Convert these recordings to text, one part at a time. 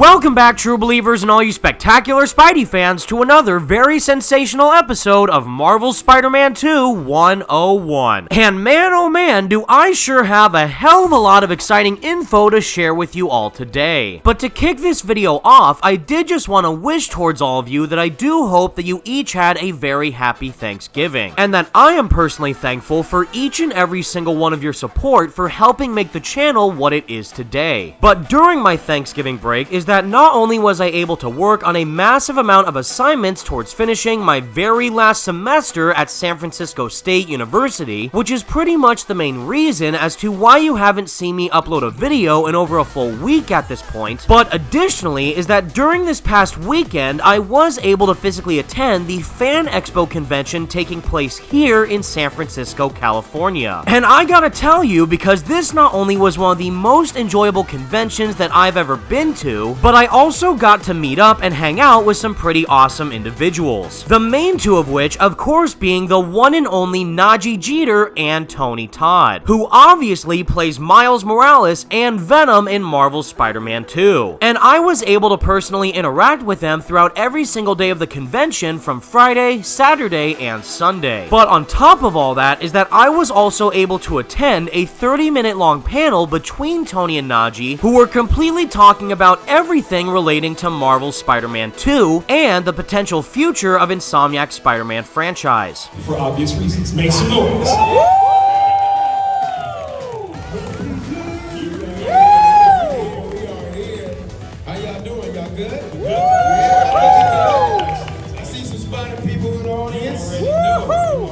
Welcome back, true believers and all you spectacular Spidey fans, to another very sensational episode of Marvel's Spider-Man 2 101. And man, oh man, do I sure have a hell of a lot of exciting info to share with you all today. But to kick this video off, I did just want to wish towards all of you that I do hope that you each had a very happy Thanksgiving, and that I am personally thankful for each and every single one of your support for helping make the channel what it is today. But during my Thanksgiving break is that not only was I able to work on a massive amount of assignments towards finishing my very last semester at San Francisco State University, which is pretty much the main reason as to why you haven't seen me upload a video in over a full week at this point, but additionally is that during this past weekend, I was able to physically attend the Fan Expo convention taking place here in San Francisco, California. And I gotta tell you, because this not only was one of the most enjoyable conventions that I've ever been to, but I also got to meet up and hang out with some pretty awesome individuals. The main two of which, of course, being the one and only Nadji and Todd, who obviously plays Miles Morales and Venom in Marvel's Spider-Man 2. And I was able to personally interact with them throughout every single day of the convention from Friday, Saturday, and Sunday. But on top of all that is that I was also able to attend a 30-minute long panel between Tony and Nadji, who were completely talking about everything relating to Marvel's Spider-Man 2 and the potential future of Insomniac's Spider-Man franchise. For obvious reasons, make some noise. How y'all doing? Y'all good? I see some Spider people in the audience.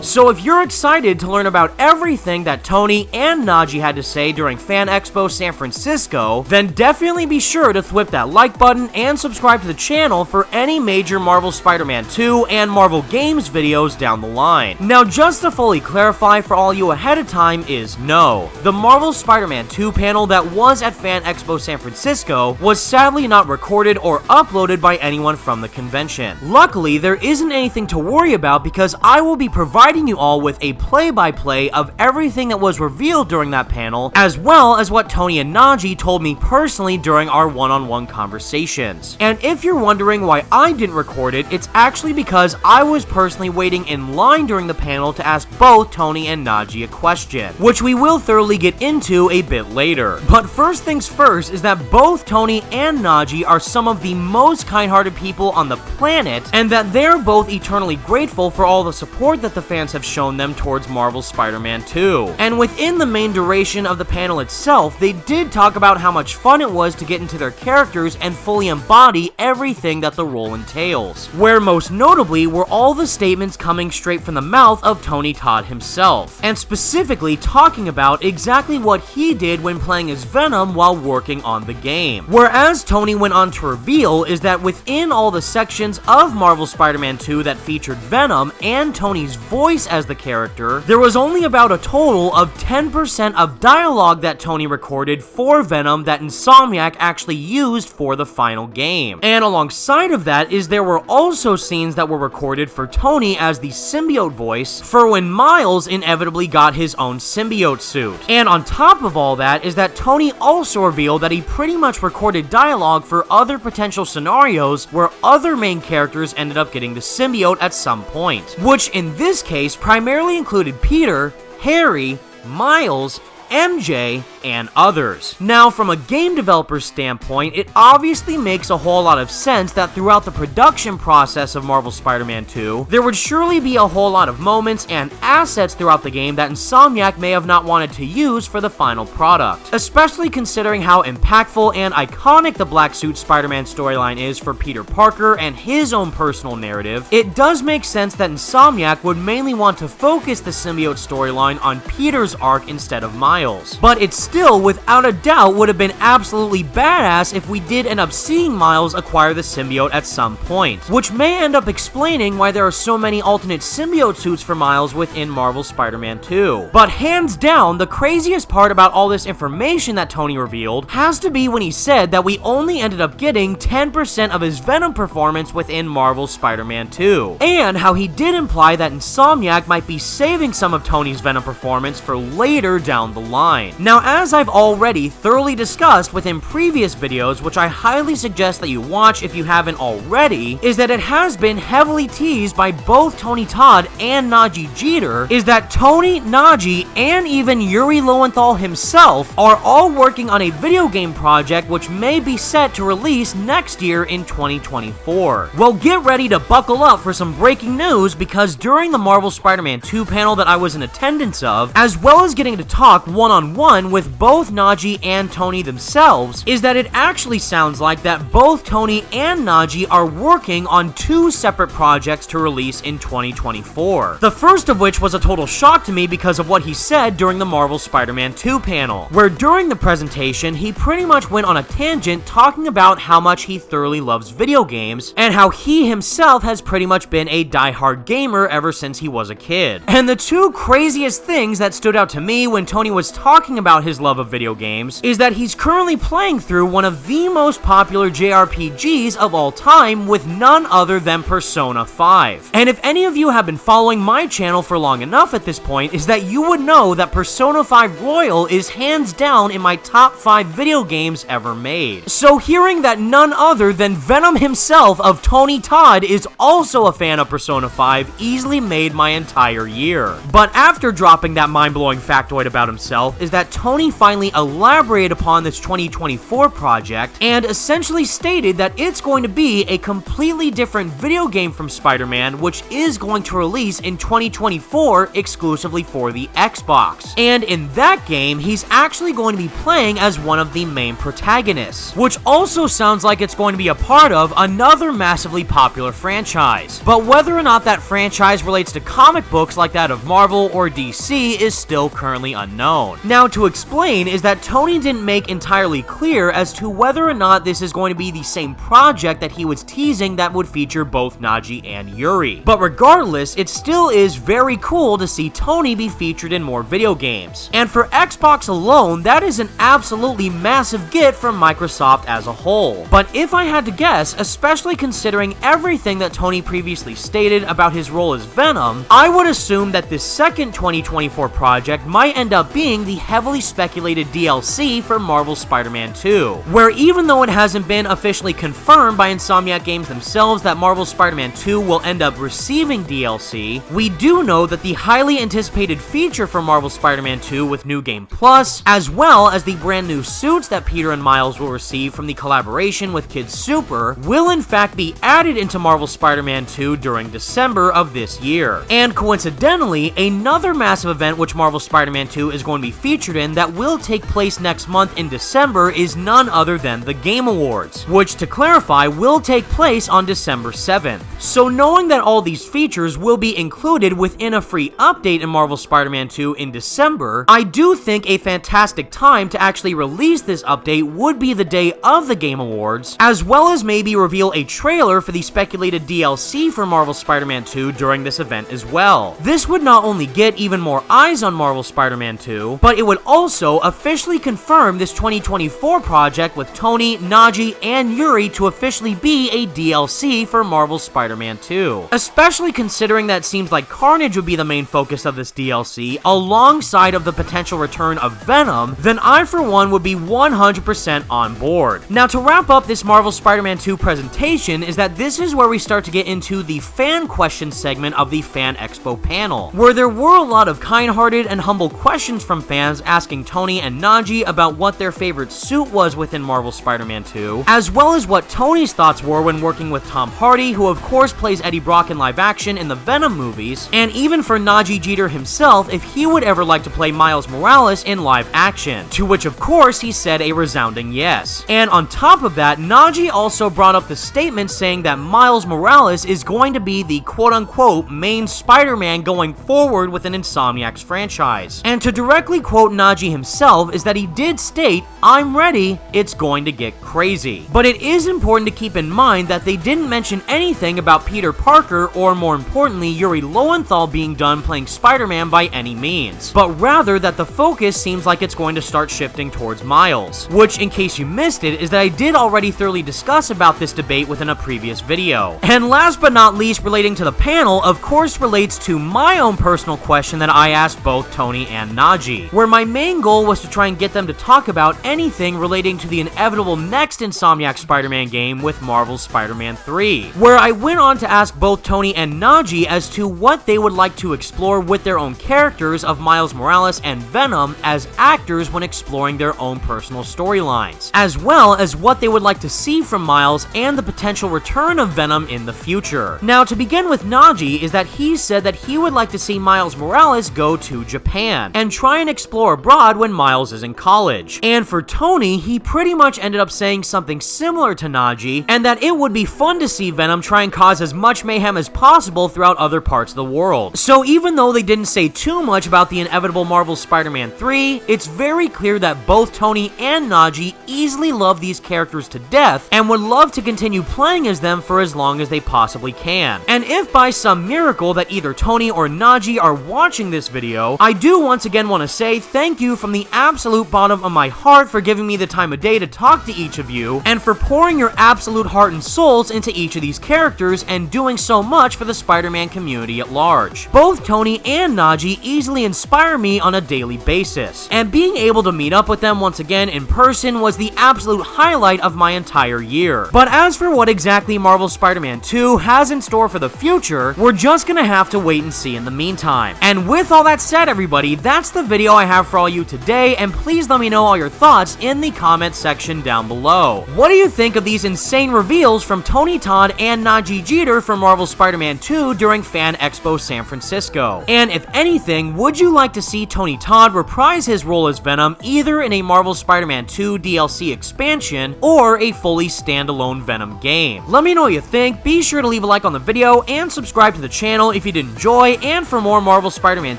So if you're excited to learn about everything that Tony and Nadji had to say during Fan Expo San Francisco, then definitely be sure to thwip that like button and subscribe to the channel for any major Marvel Spider-Man 2 and Marvel Games videos down the line. Now, just to fully clarify for all you ahead of time is no. The Marvel Spider-Man 2 panel that was at Fan Expo San Francisco was sadly not recorded or uploaded by anyone from the convention. Luckily, there isn't anything to worry about because I will be providing you all with a play-by-play of everything that was revealed during that panel, as well as what Tony and Nadji told me personally during our one-on-one conversations. And if you're wondering why I didn't record it, it's actually because I was personally waiting in line during the panel to ask both Tony and Nadji a question, which we will thoroughly get into a bit later. But first things first is that both Tony and Nadji are some of the most kind-hearted people on the planet, and that they're both eternally grateful for all the support that the fans have shown them towards Marvel's Spider-Man 2. And within the main duration of the panel itself, they did talk about how much fun it was to get into their characters and fully embody everything that the role entails, where most notably were all the statements coming straight from the mouth of Tony Todd himself, and specifically talking about exactly what he did when playing as Venom while working on the game. Whereas Tony went on to reveal is that within all the sections of Marvel's Spider-Man 2 that featured Venom and Tony's voice as the character, there was only about a total of 10% of dialogue that Tony recorded for Venom that Insomniac actually used for the final game. And alongside of that is there were also scenes that were recorded for Tony as the symbiote voice for when Miles inevitably got his own symbiote suit. And on top of all that is that Tony also revealed that he pretty much recorded dialogue for other potential scenarios where other main characters ended up getting the symbiote at some point, which in this case primarily included Peter, Harry, Miles, MJ, and others. Now, from a game developer's standpoint, it obviously makes a whole lot of sense that throughout the production process of Marvel's Spider-Man 2, there would surely be a whole lot of moments and assets throughout the game that Insomniac may have not wanted to use for the final product, especially considering how impactful and iconic the Black Suit Spider-Man storyline is for Peter Parker and his own personal narrative. It does make sense that Insomniac would mainly want to focus the symbiote storyline on Peter's arc instead of Miles. But it's still, without a doubt, would have been absolutely badass if we did end up seeing Miles acquire the symbiote at some point, which may end up explaining why there are so many alternate symbiote suits for Miles within Marvel's Spider-Man 2. But hands down, the craziest part about all this information that Tony revealed has to be when he said that we only ended up getting 10% of his Venom performance within Marvel's Spider-Man 2, and how he did imply that Insomniac might be saving some of Tony's Venom performance for later down the line. Now, as I've already thoroughly discussed within previous videos, which I highly suggest that you watch if you haven't already, is that it has been heavily teased by both Tony Todd and Nadji Jeter, is that Tony, Nadji, and even Yuri Lowenthal himself are all working on a video game project which may be set to release next year in 2024. Well, get ready to buckle up for some breaking news, because during the Marvel Spider-Man 2 panel that I was in attendance of, as well as getting to talk one-on-one with both Nadji and Tony themselves, is that it actually sounds like that both Tony and Nadji are working on two separate projects to release in 2024. The first of which was a total shock to me because of what he said during the Marvel Spider-Man 2 panel, where during the presentation he pretty much went on a tangent talking about how much he thoroughly loves video games and how he himself has pretty much been a die-hard gamer ever since he was a kid. And the two craziest things that stood out to me when Tony was talking about his love of video games is that he's currently playing through one of the most popular JRPGs of all time with none other than Persona 5. And if any of you have been following my channel for long enough at this point, is that you would know that Persona 5 Royal is hands down in my top 5 video games ever made. So hearing that none other than Venom himself of Tony Todd is also a fan of Persona 5 easily made my entire year. But after dropping that mind-blowing factoid about himself, is that Tony finally elaborated upon this 2024 project and essentially stated that it's going to be a completely different video game from Spider-Man, which is going to release in 2024 exclusively for the Xbox. And in that game, he's actually going to be playing as one of the main protagonists, which also sounds like it's going to be a part of another massively popular franchise. But whether or not that franchise relates to comic books like that of Marvel or DC is still currently unknown. Now, to explain is that Tony didn't make entirely clear as to whether or not this is going to be the same project that he was teasing that would feature both Nadji and Yuri. But regardless, it still is very cool to see Tony be featured in more video games. And for Xbox alone, that is an absolutely massive get from Microsoft as a whole. But if I had to guess, especially considering everything that Tony previously stated about his role as Venom, I would assume that this second 2024 project might end up being the heavily speculated DLC for Marvel Spider-Man 2, where even though it hasn't been officially confirmed by Insomniac Games themselves that Marvel Spider-Man 2 will end up receiving DLC, we do know that the highly anticipated feature for Marvel Spider-Man 2 with New Game Plus, as well as the brand new suits that Peter and Miles will receive from the collaboration with Kid Super, will in fact be added into Marvel Spider-Man 2 during December of this year. And coincidentally, another massive event which Marvel Spider-Man 2 is going to be featured in that will take place next month in December is none other than the Game Awards, which, to clarify, will take place on December 7th. So knowing that all these features will be included within a free update in Marvel Spider-Man 2 in December, I do think a fantastic time to actually release this update would be the day of the Game Awards, as well as maybe reveal a trailer for the speculated DLC for Marvel Spider-Man 2 during this event as well. This would not only get even more eyes on Marvel Spider-Man 2, but it would also officially confirm this 2024 project with Tony, Nadji, and Yuri to officially be a DLC for Marvel Spider-Man 2. Especially considering that it seems like Carnage would be the main focus of this DLC, alongside of the potential return of Venom, then I for one would be 100% on board. Now, to wrap up this Marvel Spider-Man 2 presentation is that this is where we start to get into the fan question segment of the Fan Expo panel, where there were a lot of kind-hearted and humble questions from fans asking Tony and Nadji about what their favorite suit was within Marvel Spider-Man 2, as well as what Tony's thoughts were when working with Tom Hardy, who of course plays Eddie Brock in live action in the Venom movies, and even for Nadji Jeter himself if he would ever like to play Miles Morales in live action, to which of course he said a resounding yes. And on top of that, Nadji also brought up the statement saying that Miles Morales is going to be the quote-unquote main Spider-Man going forward within Insomniac's franchise. And to directly quote Nadji himself is that he did state, "I'm ready, it's going to get crazy." But it is important to keep in mind that they didn't mention anything about Peter Parker or, more importantly, Yuri Lowenthal being done playing Spider-Man by any means, but rather that the focus seems like it's going to start shifting towards Miles, which, in case you missed it, is that I did already thoroughly discuss about this debate within a previous video. And last but not least, relating to the panel, of course relates to my own personal question that I asked both Tony and Nadji, where my main goal goal was to try and get them to talk about anything relating to the inevitable next Insomniac Spider-Man game with Marvel's Spider-Man 3, where I went on to ask both Tony and Nadji as to what they would like to explore with their own characters of Miles Morales and Venom as actors when exploring their own personal storylines, as well as what they would like to see from Miles and the potential return of Venom in the future. Now, to begin with Nadji, is that he said that he would like to see Miles Morales go to Japan and try and explore abroad when Miles is in college. And for Tony, he pretty much ended up saying something similar to Nadji, and that it would be fun to see Venom try and cause as much mayhem as possible throughout other parts of the world. So even though they didn't say too much about the inevitable Marvel Spider-Man 3, it's very clear that both Tony and Nadji easily love these characters to death and would love to continue playing as them for as long as they possibly can. And if by some miracle that either Tony or Nadji are watching this video, I do once again want to say thank you from the absolute bottom of my heart for giving me the time of day to talk to each of you, and for pouring your absolute heart and souls into each of these characters and doing so much for the Spider-Man community at large. Both Tony and Nadji easily inspire me on a daily basis, and being able to meet up with them once again in person was the absolute highlight of my entire year. But as for what exactly Marvel Spider-Man 2 has in store for the future, we're just gonna have to wait and see in the meantime. And with all that said, everybody, that's the video I have for all you today, and please let me know all your thoughts in the comment section down below. What do you think of these insane reveals from Tony Todd and Nadji Jeter from Marvel Spider-Man 2 during Fan Expo San Francisco? And if anything, would you like to see Tony Todd reprise his role as Venom either in a Marvel Spider-Man 2 DLC expansion or a fully standalone Venom game? Let me know what you think. Be sure to leave a like on the video and subscribe to the channel if you did enjoy, and for more Marvel Spider-Man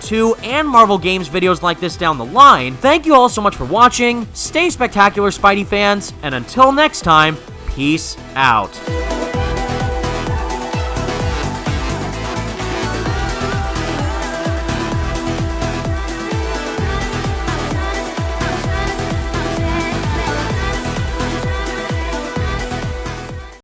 2 and Marvel Games videos like this down the line. Thank you all so much for watching, stay spectacular Spidey fans, and until next time, peace out.